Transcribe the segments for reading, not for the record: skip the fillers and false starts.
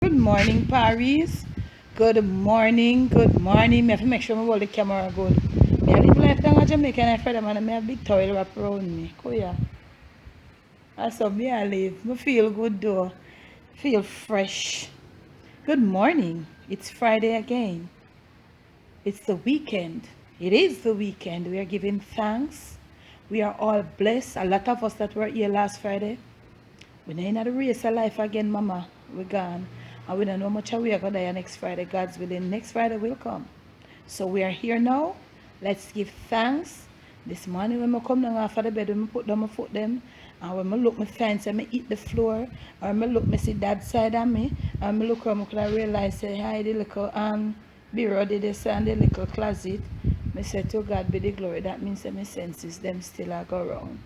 Good morning, Paris. Good morning. Good morning. Me have to make sure I hold the camera good. Me a live life down in Jamaica and I feel man, me a big towel wrap around me. Koya. That's how me I live. Me feel good though. Feel fresh. Good morning. It's Friday again. It's the weekend. It is the weekend. We are giving thanks. We are all blessed. A lot of us that were here last Friday. We're not in the race of life again, mama. We're gone. And we don't know how much we are going to die next Friday. God's willing. Next Friday will come. So we are here now. Let's give thanks. This morning when I come down off of the bed, when I put down my foot them, and when I look my fence and I eat the floor, or when I look I see that side of me, and I look around, I realize, say, hi, the little bureau, this and the little closet. I say, to God be the glory. That means that my senses, them still are go around.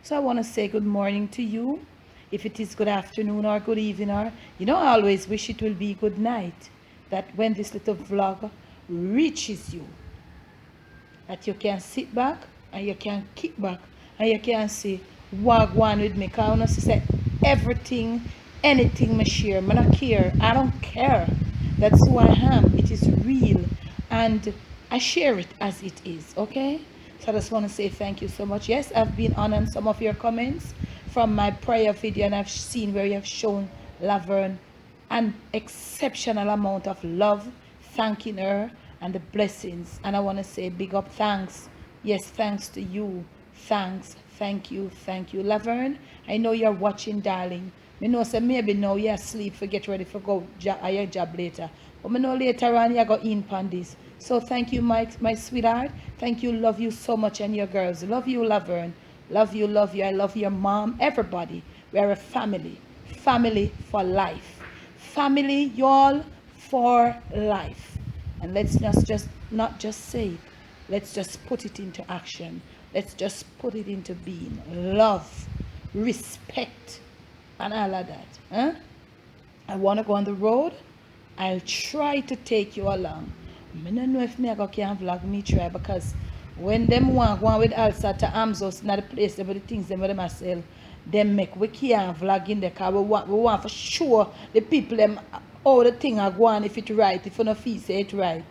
So I want to say good morning to you. If it is good afternoon or good evening, or I always wish it will be good night. That when this little vlog reaches you, that you can sit back and you can kick back and you can say, walk one with me. Because I want to say everything, anything I share, I don't care. I don't care. That's who I am. It is real. And I share it as it is, okay? So I just want to say thank you so much. Yes, I've been on some of your comments from my prayer video, and I've seen where you have shown Laverne an exceptional amount of love, thanking her and the blessings. And I want to say big up thanks. Yes, thanks to you. Thanks. Thank you. Thank you. Laverne, I know you're watching, darling. I know say maybe now you're asleep for get ready for go at your job later. But I know later on you go in on this. So thank you, my sweetheart. Thank you. Love you so much, and your girls. Love you, Laverne. Love you, love you. I love your mom. Everybody. We are a family. Family for life. Family, y'all, for life. And let's not just say it. Let's just put it into action. Let's just put it into being. Love, respect, and all of that. Huh? I want to go on the road. I'll try to take you along. I don't know if me can vlog, me try, because when them want go on with Alsa to Amzos, not the place, but the things them with them sell, them make we can't vlog in there, because we want for sure the people them all the thing are going if it right, if you no feel say it right.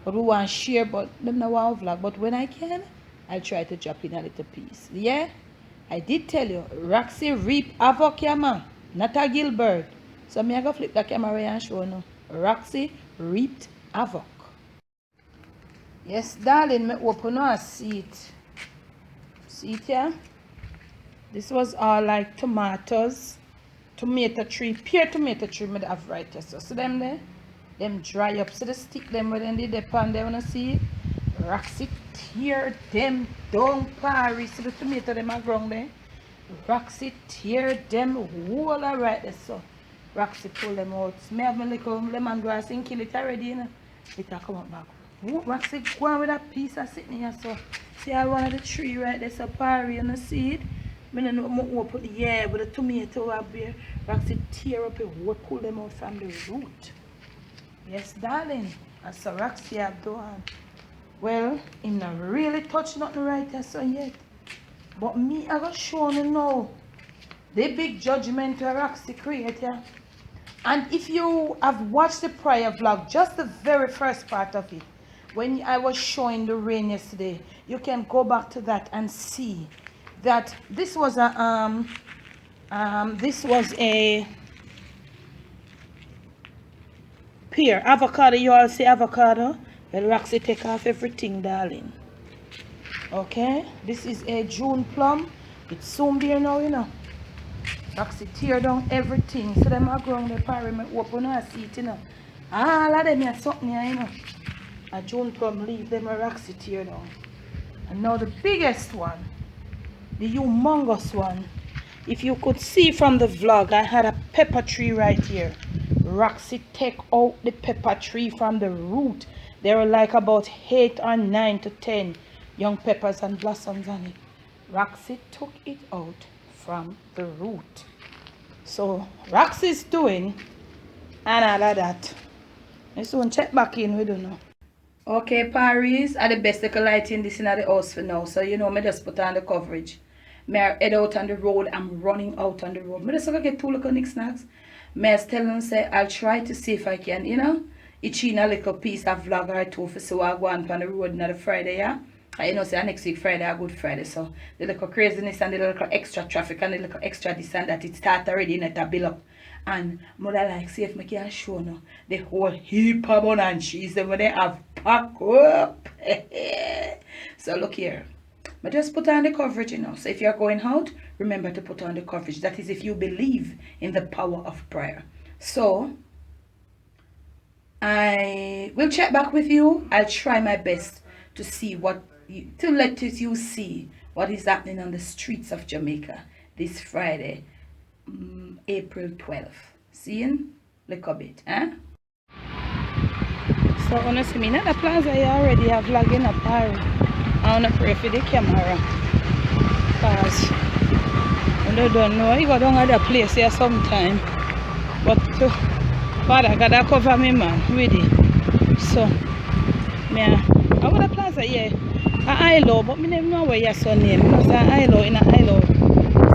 But we want to share, but them no want vlog. But when I can, I'll try to drop in a little piece. Yeah? I did tell you, Roxay reap Havoc, yeah, man. Not a Gilbert. So me I go flip the camera and show you. Roxay reaped Havoc. Yes, darling, me open a seat. See it here? This was all like tomatoes. Tomato tree, pear tomato tree me have right here. So see them there? Them dry up. So the stick them where they did the pan there, wanna see it? Roxay tear them down, Paris. See the tomato them are ground there? Roxay tear them whole right there. So Roxay pull them out. Me have my little lemongrass and kill it already, you know. It'll come up back. Roxay go on with that piece of sitting here. So see I one of the tree right there. So Paris, you know, see it? I don't know what open yeah, with the tomato up there. Roxay tear up it, pull them out from the root. Yes, darling. And so Roxay have done. Well, him not really touch nothing right there so yet. But me, I got shown you now the big judgment to Roxay create, yeah. And if you have watched the prior vlog, just the very first part of it, when I was showing the rain yesterday, you can go back to that and see that this was a pear avocado. You all say avocado. Well, Roxay take off everything, darling. Okay, this is a June plum. It's soon there now, you know. Roxay tear down everything. So them are growing the pyramid open and see it, you know. All of them are something here, you know. A June plum leave them a Roxay tear down. And now the biggest one, the humongous one. If you could see from the vlog, I had a pepper tree right here. Roxay take out the pepper tree from the root. There were like about 8 or 9 to 10 young peppers and blossoms on it. Roxay took it out from the root. So Roxay's doing and all of that. I soon check back in, we don't know. Okay, Paris, are the best they can light in this in the house for now. So you know me just put on the coverage. Me head out on the road. I'm running out on the road. Me just gonna get 2 little nick snacks. May I tell them say I'll try to see if I can, you know, itch in a little piece of vlog or two for so I go on the road another Friday, yeah. You know, say next week Friday a Good Friday, so the little craziness and the little extra traffic and the little extra this and that, it start already in a bill up. And mother like see if I can show no the whole heap of bun and cheese that they have packed up. So look here, but just put on the coverage, you know. So if you're going out, remember to put on the coverage. That is if you believe in the power of prayer. So I will check back with you. I'll try my best to see to let you see what is happening on the streets of Jamaica this Friday, April 12th. Seeing little bit, eh? So honestly, me not the plaza you already have vlogging up already. I wanna pray for the camera, cause I don't know, I go down other place here sometime. But Father God, I cover me man with it. So I want a plaza here. I low, but I never know where your son name. You know, so I low in a low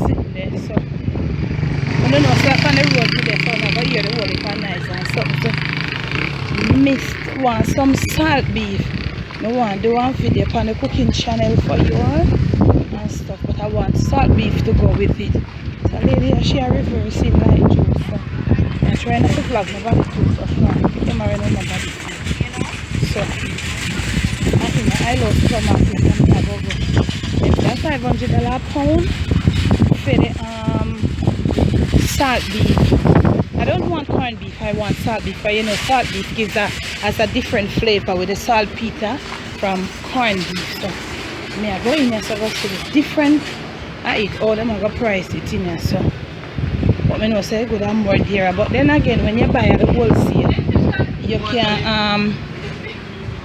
sitting there. So I don't know, so I on the road today, so I never hear the whole it's nice and something. So missed want some salt beef. I want to do one video on the cooking channel for you all and stuff, but I want salt beef to go with it. So lady she a reversing like juice. So I'm trying not to vlog my body too so far. The camera on my body. So I love supermarket and I go. It's $500 a pound for the salt beef. I don't want corned beef, I want salt beef. But you know, salt beef gives has a different flavor with the saltpeter from corned beef. So I go in here so I go see the different. I eat all them, I go price it in here. So but I know say good and more dear. But then again, when you buy at the wholesale, you can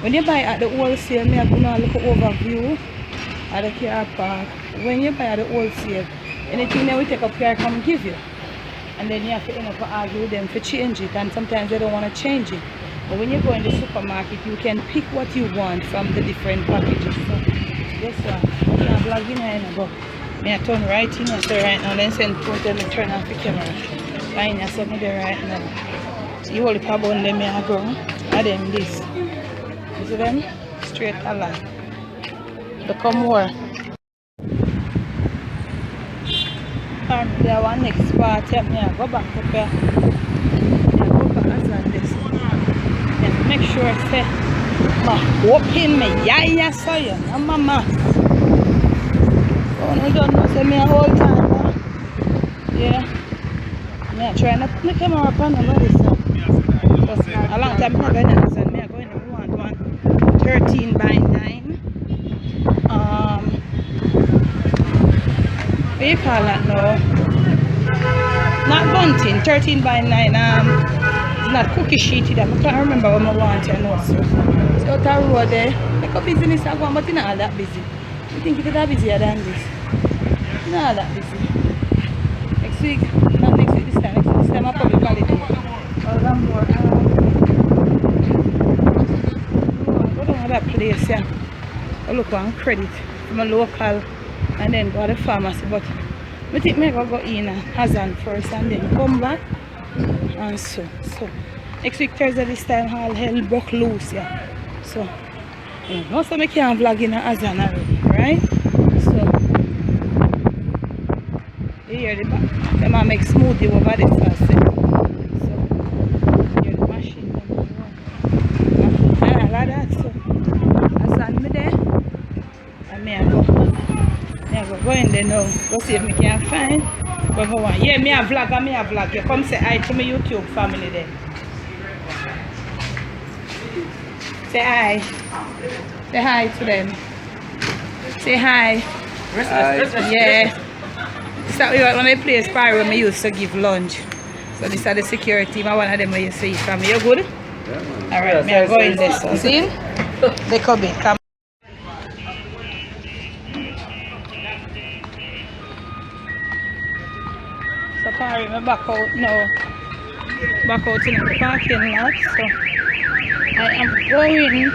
when you buy at the wholesale, me have a look overview at the car park. When you buy at the wholesale, anything they will take up here come give you. And then you have to end up argue with them for change it, and sometimes they don't want to change it. But when you go in the supermarket, you can pick what you want from the different packages. So guess what? I'm vlogging here but me I turn right in here, so right now then send photo and turn off the camera. Fine, so me there right now. So you hold the pub on them here go. And then this. See them? Straight along. Become more. There one next party. I go back up here. I go back as this. Make sure I say, open me. Yeah, so you. Mama. Oh, I don't know. Say me a whole time. Huh? Yeah. I try not to put the camera up on nobody. A long time I'm going to me. I go in the 13 by 9. What do you call that now? Not bunting, 13 by 9. It's not cookie sheet either. I can't remember what I want to know. So out the road there, like a business I go, but it's not all that busy. You think it's that busier than this? It's not all that busy. Next week, not next week, this time I'll probably call it more. That place, yeah. I look on credit from a local and then go to the pharmacy. But I think I go in Hazan first and then come back. And so next week Thursday this time all hell broke loose, yeah. So most of me can't vlog in Hazan already, right? So you hear the back. Them make smoothie over this first. So hear the machine and all that. So me there and I go in there now. Go see if I can find. Yeah, me a vlog. You come say hi to my YouTube family there. Say hi. Say hi to them. Say hi. Yeah. So when I play Spy when I used to give lunch. So this is the security. One of them I used to eat from. You good? Yeah, alright, me I go in there. So see? They come in. Come. So sorry, I'm back out now. Back out in the parking lot. So I am going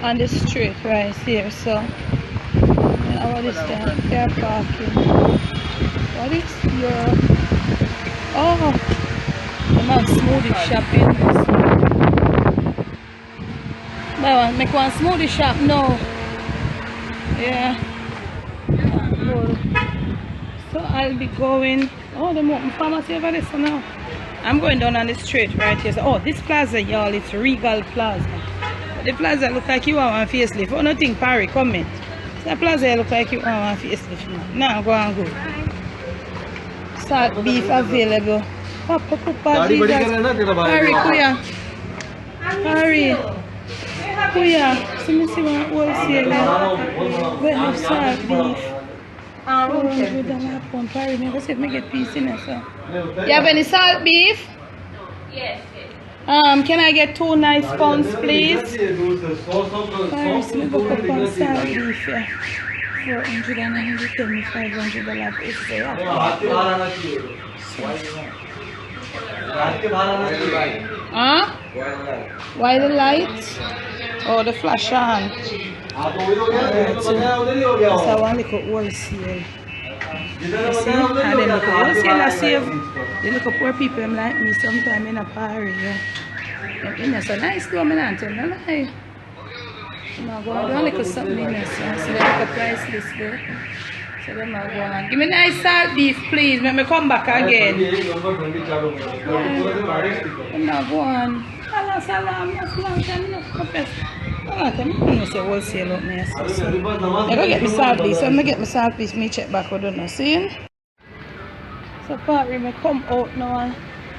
on the street right here. So what is that? Car parking. What is your I'm smoothie shopping. That one, make one smoothie shop now. Yeah. Cool. So I'll be going. Oh, the open pharmacy over there so now. I'm going down on the street right here. So, oh, this plaza, y'all, it's Regal Plaza. The plaza look like you want one facelift. Oh, nothing, Parry, comment. The plaza look like you want one facelift. Now go and go. Salt beef available. Papa, Jesus. Parry, kuya. Parry. Kuya. So, me see one wholesale. Where have salt beef? £400 Parry. Me go see if me get piece in there, so. You have any salt beef? Yes. Can I get 2 nice pounds, please? Paris, me go up on salt beef, yeah. $400 $500 is there. Huh? Why the lights? Oh, the flash on. Alright, so one little wholesale. You see? And then look at wholesale I save. They look at poor people like me sometimes in a party, yeah. And it's a nice though, I'm not telling a lie. I'm going to do a little something in this, so they look at price list there. So then I'm going to give me nice salt beef, please. Let me come back again. Yeah. I'm not going. Allah salam, that's long time, I'm not say wholesale up me. So. I go get my salt beef, so I get my salt beef, me check back what I don't see. So Parry, I come out now.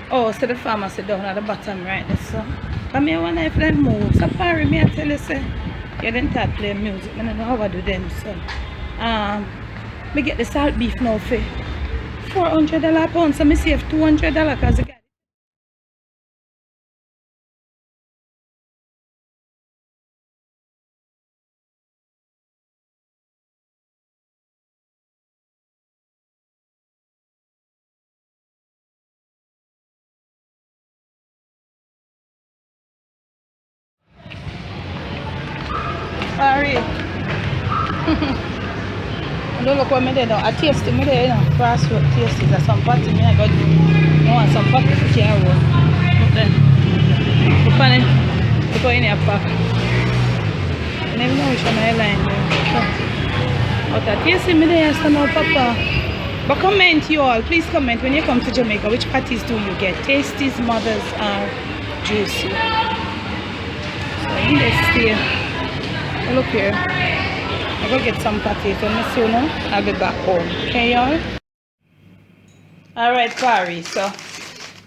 Oh, so the pharmacy down at the bottom right there, so. Come here one night for move. So Parry, me I tell you, say, you didn't start playing music. I don't know how I do them, so. Me get the salt beef now for $400 pound, so me save $200 because I got it. Parry. Don't look what me there now. I taste me there, you know. Crossroad tastes. There's some party me I got do. I want some party for care of. Look then. Look on it. Look in your pack. I never know which one I line there. But I taste me there, so now Papa. But comment you all. Please comment when you come to Jamaica. Which patties do you get? Tasties, mothers, or juicy? So in this stay. Look here. I'm going to get some potatoes and soon I'll be back home. Okay, y'all? Alright, Parry. So,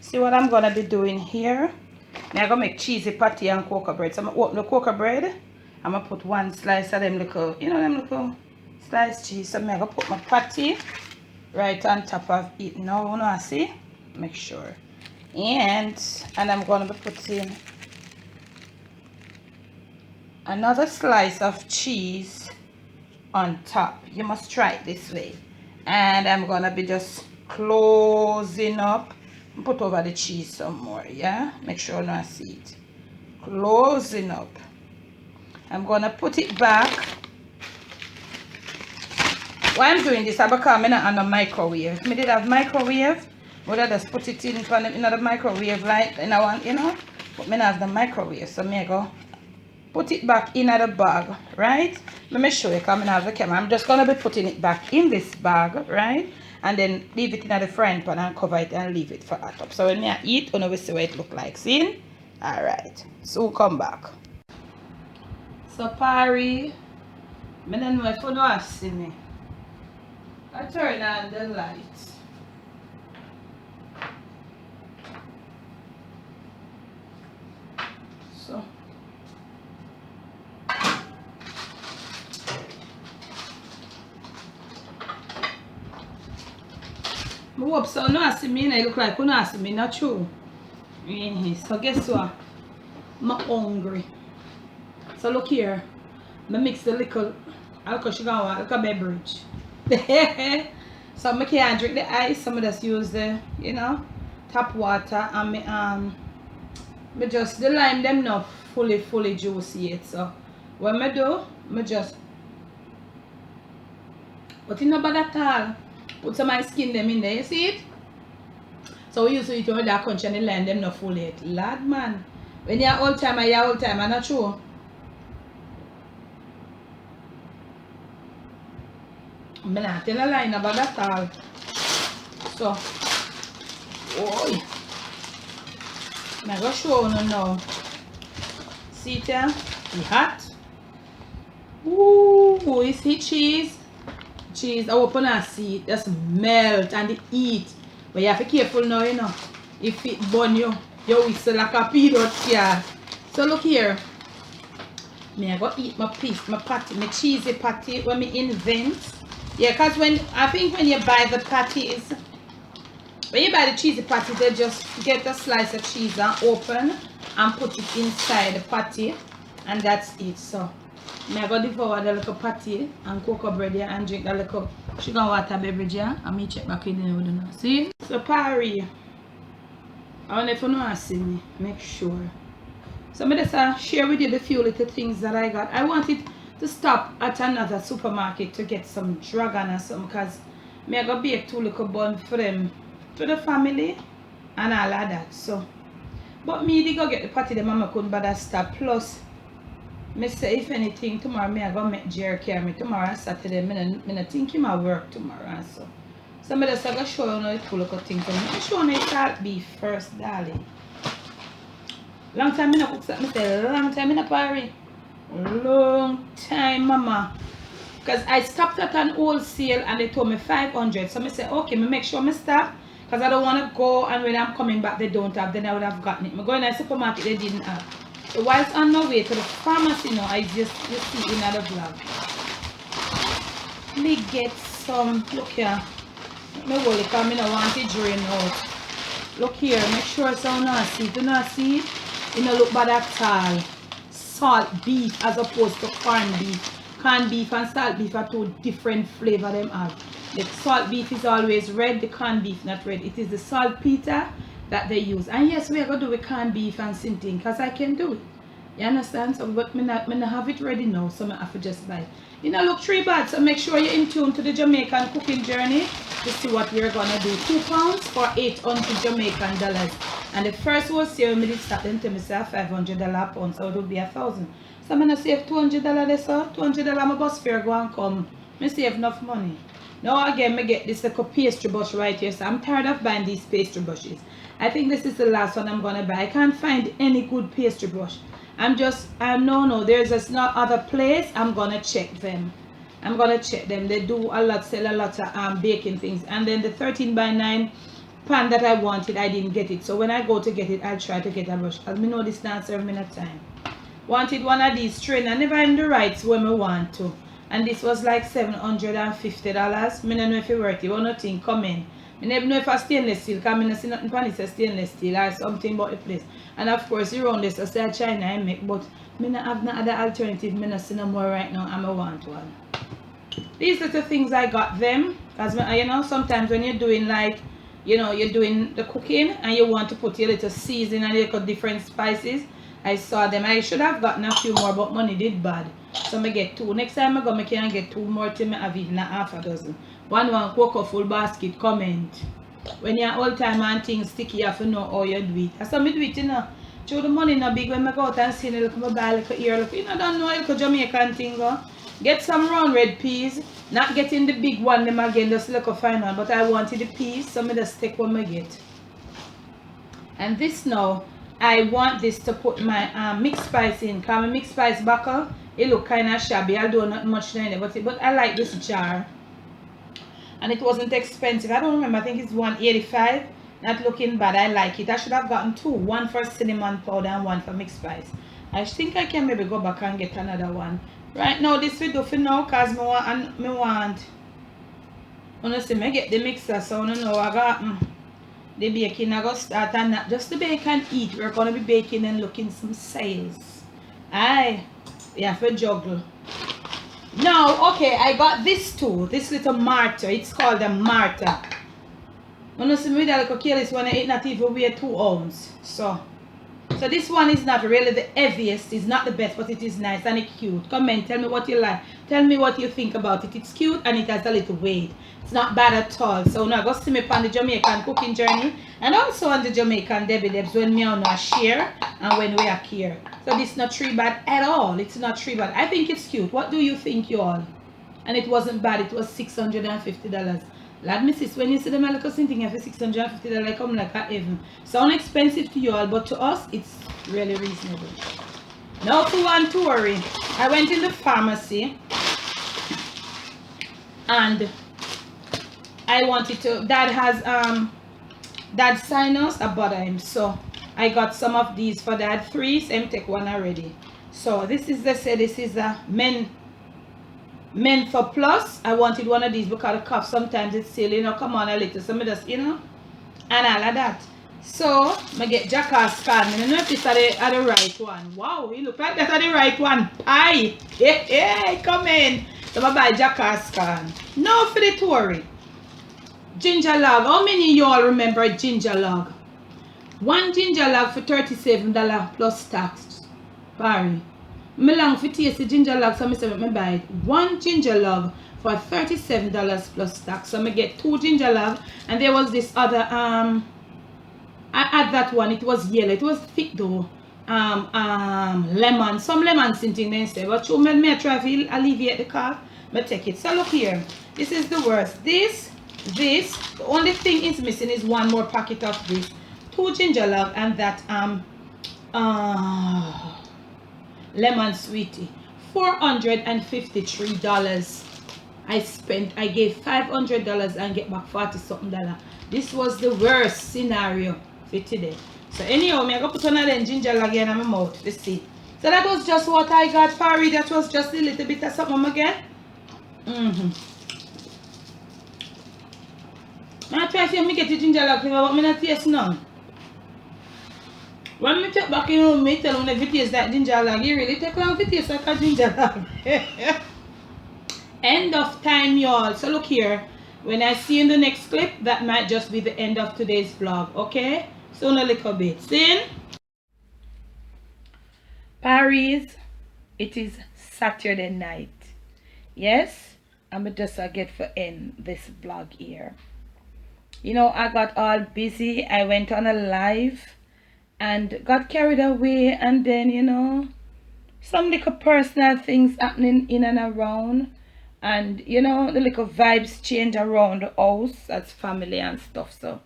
see what I'm going to be doing here. Now, I'm going to make cheesy patty and cocoa bread. So, I'm going to open the cocoa bread. I'm going to put one slice of them little, you know, them little sliced cheese. So, I'm going to put my patty right on top of it. Now, you know, I see? Make sure. And I'm going to be putting another slice of cheese on top. You must try it this way. And I'm gonna be just closing up. Put over the cheese some more, yeah? Make sure you not see it. Closing up. I'm gonna put it back. Why I'm doing this, because I'm not on the microwave. If I did have microwave, would I just put it in the microwave like, you know, but I don't have the microwave, so I go put it back in the bag, right? Let me show you, because I have the camera. I'm just going to be putting it back in this bag, right? And then leave it in the frying pan and cover it and leave it for hot up. So when I eat, you know, we see what it look like. See? Alright. So come back. So Parry, I don't know if you don't see me. I turn on the lights. So I hope so. No, I see me. I look like you don't see me. Not true. So guess what? I'm hungry. So look here. I mix the little alcohol sugar and little beverage. So I can't drink the ice. So I just use the, you know, tap water and me just the lime them not fully juicy yet. So what I do, I just but it's not bad at all. Put some of my skin them in there, you see it? So we used to eat over that country and the land them not full yet. Lad man. When you're old timer, not true. I'm not tell a lie about that all. So, oh, I'm going to show you now. See it here? It's hot. Ooh, you see cheese? Cheese, I open and see it. Just melt and it eat. But you have to be careful now, you know. If it burn you, you whistle like a peanut car. So look here. I go eat my piece, my patty, my cheesy patty when me invent. Yeah, because I think when you buy the patties, when you buy the cheesy patty, they just get a slice of cheese and open and put it inside the patty, and that's it. So I go devour the little patty and cocoa bread here and drink the little sugar water beverage here, and me check back in there with you. See? So Parry, I want if you know see me, make sure. So I just share with you the few little things that I got. I wanted to stop at another supermarket to get some dragon or something, because I go bake 2 little buns for them, for the family and all of that. So, but me did go get the patty, the mama couldn't bother stop. Plus, me say if anything tomorrow I go make Jerry carry me tomorrow Saturday. I think he might work tomorrow and so. So I just go show you the 2 little things. I show you the salt beef first, darling. Long time I not cook something. Say long time I not Parry. Long time, mama. Because I stopped at an wholesale and they told me 500. So I said, okay, me make sure I stop. Because I don't want to go and when I'm coming back they don't have, then I would have gotten it. I go in the supermarket, they didn't have. So whilst on my way to the pharmacy now, I just see in the vlog. Let me get some, look here. Let me hold it because I don't want it drain out. Look here, make sure it's so nasty. Do not see it? You know, look bad at all. Salt beef as opposed to corned beef. Corned beef and salt beef are 2 different flavor them have. The salt beef is always red, the corned beef not red. It is the saltpeter that they use. And yes, we are going to do with corned beef and something because I can do it. You understand? So, but I not have it ready now, so I have to just buy it. You know, look 3 bags, so make sure you're in tune to the Jamaican cooking journey to see what we're going to do. £2 for 800 Jamaican dollars. And the first was here, we did start them to me say $500 pound, so it would be 1,000. So I'm going to save $200 there, so $200 my bus fare go and come. I save enough money. Now again, I get this little pastry brush right here, so I'm tired of buying these pastry brushes. I think this is the last one I'm going to buy. I can't find any good pastry brush. No, there's just no other place. I'm going to check them. They do sell a lot of baking things. And then the 13x9 pan that I wanted, I didn't get it. So when I go to get it, I'll try to get a brush. As me know this not serve me no time. Wanted one of these strain. I never in the rights when I want to. And this was like $750. I don't know if it worth it. One nothing come in. I never know if it's stainless steel, because I don't see nothing on it says stainless steel or something about the place. And of course, around this, I say China I make, but I don't have no other alternative. I don't see no more right now, and I want one. These little things I got them, because you know, sometimes when you're doing like, you know, you're doing the cooking and you want to put your little seasoning and little different spices. I saw them. I should have gotten a few more, but money did bad. So I get 2. Next time I go, I can get 2 more till I have even half a dozen. One cocoa full basket comment. When you're old time and things sticky, you have to know how you do it. That's how I do it, you know. Show the money no big when I go out and see a little buy a little ear. Look, you know, don't know a little Jamaican thing. Get some round red peas. Not getting the big one them again, just look a fine one. But I wanted the peas, so I just take one I get. And this now, I want this to put my mixed spice in. Because my mixed spice buckle, it look kind of shabby. I do not much in it, but I like this jar. And it wasn't expensive. I don't remember. I think it's $1.85. Not looking bad. I like it. I should have gotten 2. One for cinnamon powder and one for mixed spice. I think I can maybe go back and get another one. Right now, this we do for now because I want. Honestly, I get the mixer. So I know I got the baking. I got start and not just the bake and eat. We're going to be baking and looking some sales. Aye. We have to juggle. Now, okay, I got this too. This little martyr. It's called a martyr. When you see me that little careless one, it not even weigh 2 ounces. So this one is not really the heaviest. It's not the best, but it is nice and it's cute. Comment, tell me what you like. Tell me what you think about it. It's cute and it has a little weight. It's not bad at all. So now go see me on the Jamaican cooking journey and also on the Jamaican Debbie Debs when me and I share and when we are here. So this is not tree bad at all. It's not tree bad. I think it's cute. What do you think, you all? And it wasn't bad. It was $650. Like Mrs. when you see them, I look something for $650, come like a even. Sound expensive to you all, but to us, it's really reasonable. Now to one to worry. I went in the pharmacy and I wanted to, Dad has Dad sinus a bother him, so I got some of these for Dad. 3, so I'm take one already. So this is, they say this is a Menthol Plus. I wanted one of these because the cough sometimes it's still, you know, come on a little, so me just, you know, and all of that. So I get Jackass scan. I don't know if this are the right one. Wow, you look like that's the right one. Aye, hey, come in. So I buy Jackass scan. Now for the Tory. Ginger log. How many of y'all remember ginger log? One ginger log for $37 plus tax. Barry. Me long for taste the ginger log, so I say me buy it. One ginger log for $37 plus tax. So I get 2 ginger log, and there was this other I had that one. It was yellow. It was thick though. Lemon. Some lemon scenting they say, but you may try to alleviate the cough. But take it. So look here. This is the worst. This. The only thing is missing is one more packet of this. 2 ginger log and that lemon sweetie. $453 I spent. I gave $500 and get back 40 something dollar. This was the worst scenario for today. So anyhow, I go put one of them ginger log in my mouth. Let's see. So that was just what I got, Parry. That was just a little bit of something again. I try to see me get the ginger log flavor, but I not taste none. When me take back in home, me tell them if you taste that ginger log, you really take long to taste like a ginger log. End of time, y'all. So look here. When I see you in the next clip, that might just be the end of today's vlog, okay? So in a little bit. See? Paris, it is Saturday night. Yes? I'm just get for end this vlog here. You know, I got all busy. I went on a live and got carried away, and then, you know, some little personal things happening in and around. And, you know, the little vibes change around the house as family and stuff. So,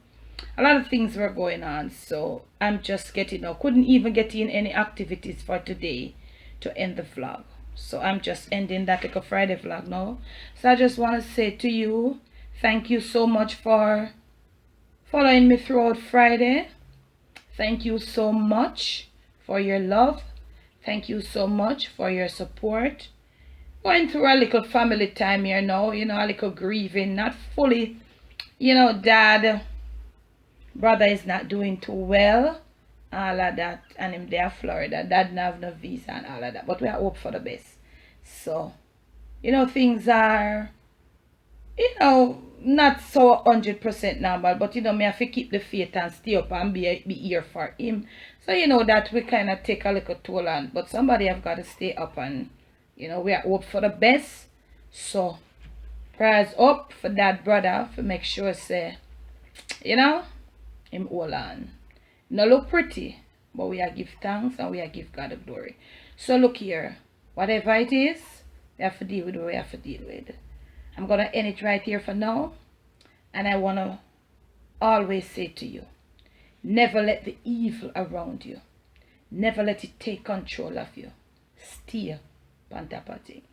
a lot of things were going on. So, I'm just getting out. Couldn't even get in any activities for today to end the vlog. So, I'm just ending that little Friday vlog now. So, I just want to say to you, thank you so much for following me throughout Friday. Thank you so much for your love. Thank you so much for your support. Going through a little family time here now, you know, a little grieving, not fully, you know, Dad, brother is not doing too well, all of that, and him there Florida. Dad don't have no visa and all of that, but we are hope for the best. So, you know, things are, you know, not so 100% normal, but you know, me have to keep the faith and stay up and be here for him. So, you know, that we kind of take a little toll on, but somebody have got to stay up and, you know, we are hope for the best. So, prayers up for that brother to make sure, say, you know, him hold on. No look pretty, but we are give thanks and we are give God the glory. So, look here. Whatever it is, we have to deal with what we have to deal with. I'm going to end it right here for now. And I want to always say to you, never let the evil around you, never let it take control of you. Stay on top of things.